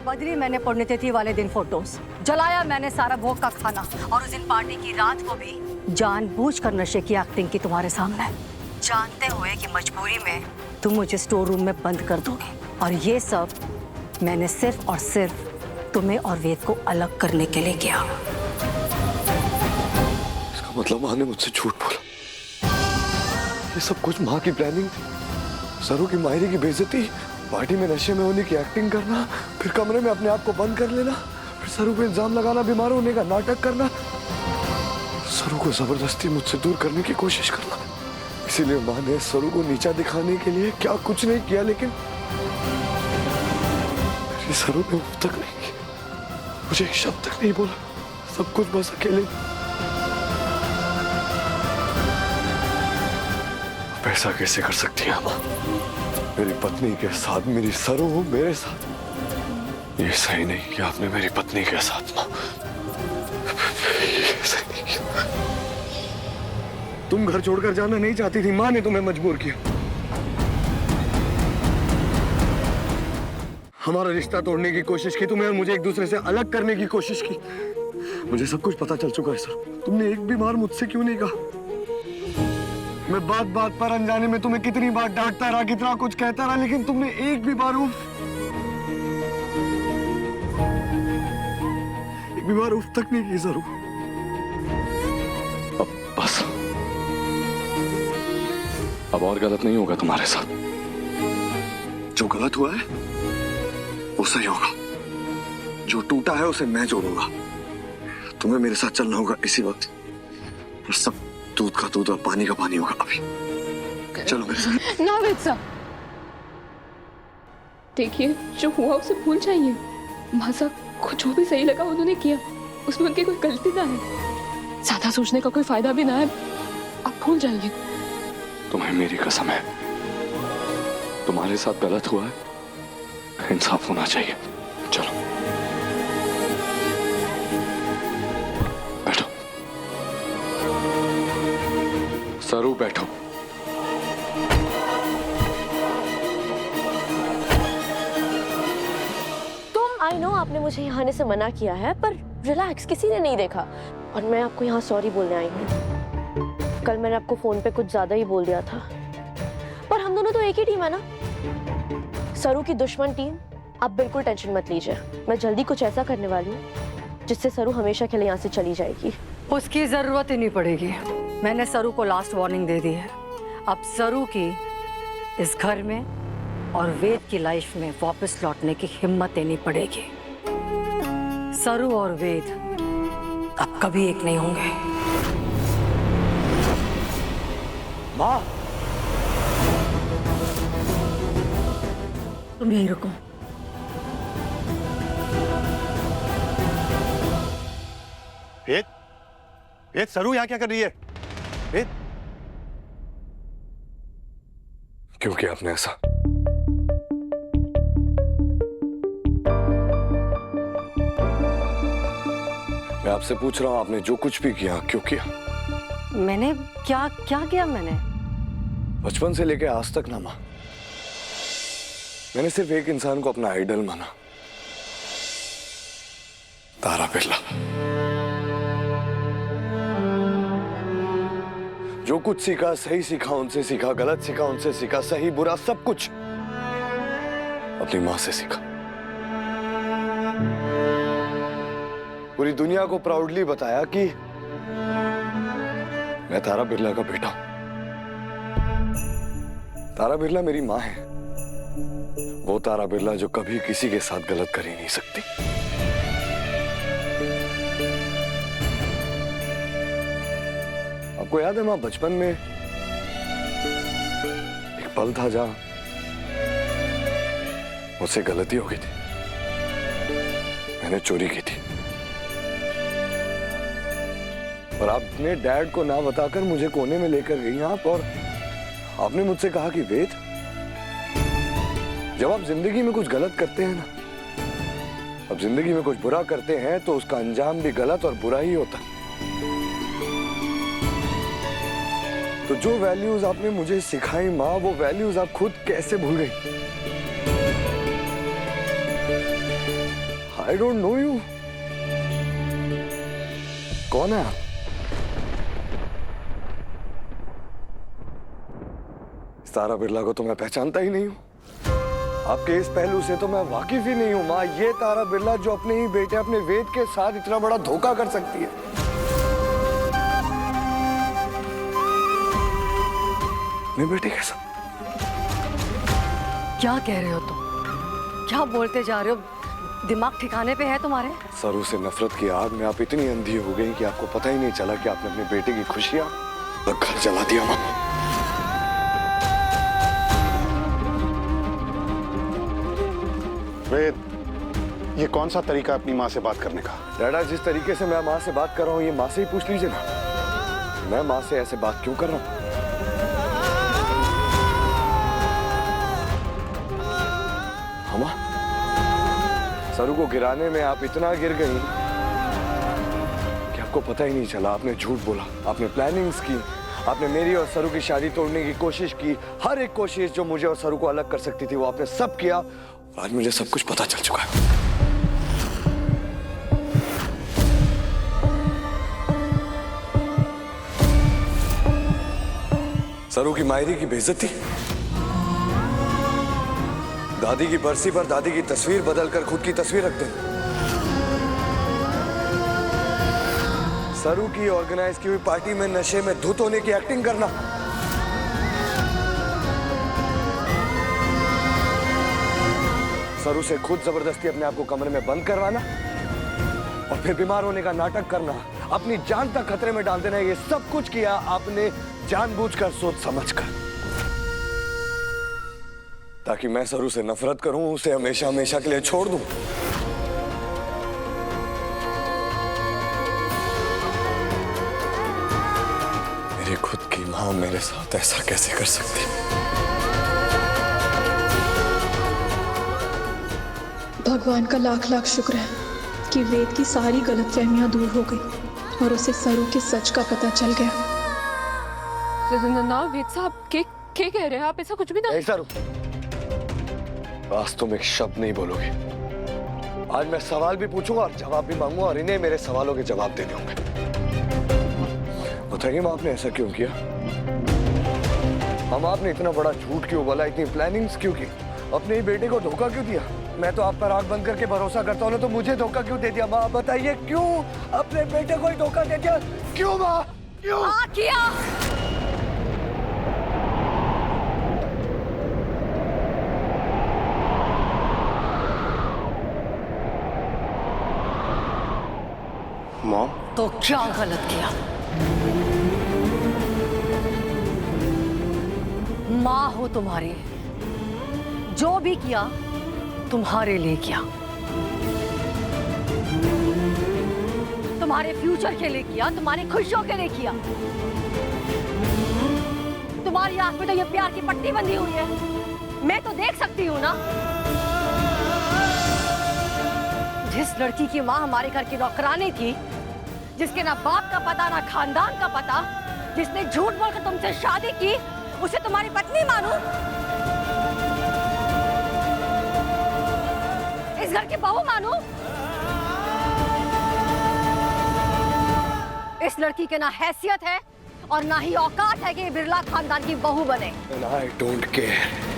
बदली मैंने पुण्यतिथि वाले दिन फोटोज, जलाया मैंने सारा भोग का खाना, और उस दिन पार्टी की रात को भी जानबूझकर नशे की एक्टिंग की तुम्हारे सामने, जानते हुए कि मजबूरी में तुम मुझे स्टोर रूम में बंद कर दोगे। और ये सब मैंने सिर्फ और सिर्फ तुम्हें और वेद को अलग करने के लिए किया। इसका मतलब माँ ने मुझसे झूठ बोला। ये सब कुछ माँ की प्लानिंग थी। सरू की मायरे की बेइज्जती, पार्टी में नशे में होने की एक्टिंग करना, फिर कमरे में अपने आप को बंद कर लेना, फिर सरू पे इल्जाम लगाना, बीमार होने का नाटक करना, सरू को जबरदस्ती मुझसे दूर करने की कोशिश करना। इसीलिए माँ ने सरू को नीचा दिखाने के लिए क्या कुछ नहीं किया, लेकिन मेरी सरू ने उफ तक नहीं की, मुझे एक शब्द तक नहीं बोला। सब कुछ बस अकेले। ऐसा कैसे कर सकती है माँ? मेरी पत्नी के साथ मेरी सरू हो, मेरे साथ। ये सही नहीं कि आपने मेरी पत्नी के साथ माँ। तुम घर छोड़कर जाना नहीं चाहती थी, माँ ने तुम्हें मजबूर किया। हमारा रिश्ता तोड़ने की कोशिश की तुम्हें, और मुझे एक दूसरे से अलग करने की कोशिश की। मुझे सब कुछ पता चल चुका है सर। तुमने एक भी बार मुझसे क्यों नहीं कहा? मैं बात बात पर अनजाने में तुम्हें कितनी बार डांटता रहा, कितना कुछ कहता रहा, लेकिन तुमने एक भी बार उफ तक नहीं की सरू। अब बस, अब और गलत नहीं होगा तुम्हारे साथ। जो गलत हुआ है वो सही होगा, जो टूटा है उसे मैं जोड़ूंगा। तुम्हें मेरे साथ चलना होगा इसी वक्त। सब दूध का दूध और पानी का पानी होगा अभी। चलो मेरे साथ। ना वेद साहब, देखिए जो हुआ उसे भूल जाइए। माँ साहब को जो भी सही लगा उन्होंने किया, उसमें उनकी कोई गलती ना है। ज्यादा सोचने का कोई फायदा भी ना है, आप भूल जाइए। तुम्हें मेरी कसम है, तुम्हारे साथ गलत हुआ है, इंसाफ होना चाहिए। चलो बैठो। सरू बैठो। आई नो आपने मुझे यहाँ आने से मना किया है, पर रिलैक्स, किसी ने नहीं देखा। और मैं आपको यहाँ सॉरी बोलने आई हूँ। कल मैंने आपको फोन पे कुछ ज्यादा ही बोल दिया था, पर हम दोनों तो एक ही टीम है ना। सरू की दुश्मन टीम। आप बिल्कुल टेंशन मत लीजिए, मैं जल्दी कुछ ऐसा करने वाली हूँ जिससे सरू हमेशा के लिए यहाँ से चली जाएगी। उसकी जरूरत ही नहीं पड़ेगी। मैंने सरू को लास्ट वार्निंग दे दी है। अब सरू की इस घर में और वेद की लाइफ में वापस लौटने की हिम्मत देनी पड़ेगी। सरू और वेद अब कभी एक नहीं होंगे। माँ, तुम यहीं रुको। वेद, वेद, सरू यहाँ क्या कर रही है? वेद, क्यों किया आपने ऐसा? मैं आपसे पूछ रहा हूं, आपने जो कुछ भी किया क्यों किया? मैंने क्या किया? मैंने बचपन से लेके आज तक ना मां, मैंने सिर्फ एक इंसान को अपना आइडल माना, तारा बिरला। जो कुछ सीखा, सही सीखा उनसे सीखा, गलत सीखा उनसे सीखा, सही बुरा सब कुछ अपनी मां से सीखा। पूरी दुनिया को प्राउडली बताया कि मैं तारा बिरला का बेटा हूं। तारा बिरला मेरी मां है, वो तारा बिरला जो कभी किसी के साथ गलत कर ही नहीं सकती। आपको याद है मां, बचपन में एक पल था जहां मुझसे गलती हो गई थी, मैंने चोरी की थी, और आपने डैड को ना बताकर मुझे कोने में लेकर गई आप, और आपने मुझसे कहा कि वेद, जब आप जिंदगी में कुछ गलत करते हैं ना, अब जिंदगी में कुछ बुरा करते हैं तो उसका अंजाम भी गलत और बुरा ही होता है। तो जो वैल्यूज आपने मुझे सिखाई माँ, वो वैल्यूज आप खुद कैसे भूल गई? I don't know you. कौन है आप? सारा बिरला को तो मैं पहचानता ही नहीं हूं। आपके इस पहलू से तो मैं वाकिफ ही नहीं हूं। माँ, ये तारा बिरला जो अपने ही बेटे अपने वेद के साथ इतना बड़ा धोखा कर सकती है। मेरे बेटे के साथ क्या कह रहे हो तुम? क्या बोलते जा रहे हो? दिमाग ठिकाने पे है तुम्हारे? सरू से नफरत की आग में आप इतनी अंधी हो गई कि आपको पता ही नहीं चला कि आपने अपने बेटे की खुशियां घर जला दिया। माँ, वेद, ये कौन सा तरीका अपनी माँ से बात करने का? डैडा, जिस तरीके से मैं माँ से बात कर रहा हूँ, ये माँ से ही पूछ लीजिए ना। मैं माँ से ऐसे बात क्यों कर रहा हूँ? माँ, सरू को गिराने में आप इतना गिर गई कि आपको पता ही नहीं चला। आपने झूठ बोला, आपने प्लानिंग्स की, आपने मेरी और सरू की शादी तोड़ने की कोशिश की। हर एक कोशिश जो मुझे और सरू को अलग कर सकती थी वो आपने सब किया। आज मुझे सब कुछ पता चल चुका है। सरू की मायरी की बेइज्जती, दादी की बरसी पर दादी की तस्वीर बदलकर खुद की तस्वीर रख देना, सरू की ऑर्गेनाइज की हुई पार्टी में नशे में धुत होने की एक्टिंग करना, सरू से खुद जबरदस्ती अपने आप को कमरे में बंद करवाना और फिर बीमार होने का नाटक करना, अपनी जान तक खतरे में डाल देना। ये सब कुछ किया आपने जानबूझकर, सोच समझकर, ताकि मैं सरू से नफरत करूं, उसे हमेशा हमेशा के लिए छोड़ दूं। मेरी खुद की मां मेरे साथ ऐसा कैसे कर सकती? भगवान का लाख लाख शुक्र है कि वेद की सारी गलतफहमियां दूर हो गई और उसे सरू के सच का पता चल गया। ना वेद साहब, क्या कह रहे हैं आप? ऐसा कुछ भी ना। सरू, आज तुम एक शब्द नहीं बोलोगे। आज मैं सवाल भी पूछूंगा और जवाब भी मांगूंगा और इन्हें मेरे सवालों के जवाब देने होंगे। बताइए मां, आपने ऐसा क्यों किया? हम आपने इतना बड़ा झूठ क्यों बोला? इतनी प्लानिंग्स क्यों की? अपने ही बेटे को धोखा क्यों दिया? मैं तो आप पर आंख बंद करके भरोसा करता हूँ, तो मुझे धोखा क्यों दे दिया? माँ बताइए, क्यों अपने बेटे को ही धोखा दे दिया? क्यों माँ, क्यों? किया। मॉम, तो क्या गलत किया? माँ हो तुम्हारी, जो भी किया तुम्हारे लिए किया, तुम्हारे फ्यूचर के लिए किया, तुम्हारी खुशियों के लिए किया। तुम्हारी आंख में तो ये प्यार की पट्टी बंधी हुई है, मैं तो देख सकती हूँ ना। जिस लड़की की माँ हमारे घर की नौकरानी थी, जिसके ना बाप का पता ना खानदान का पता, जिसने झूठ बोलकर तुमसे शादी की, उसे तुम्हारी पत्नी मानूं? इस घर की बहू मानूं? इस लड़की के ना हैसियत है और ना ही औकात है कि बिरला खानदान की बहू बने। And I don't care.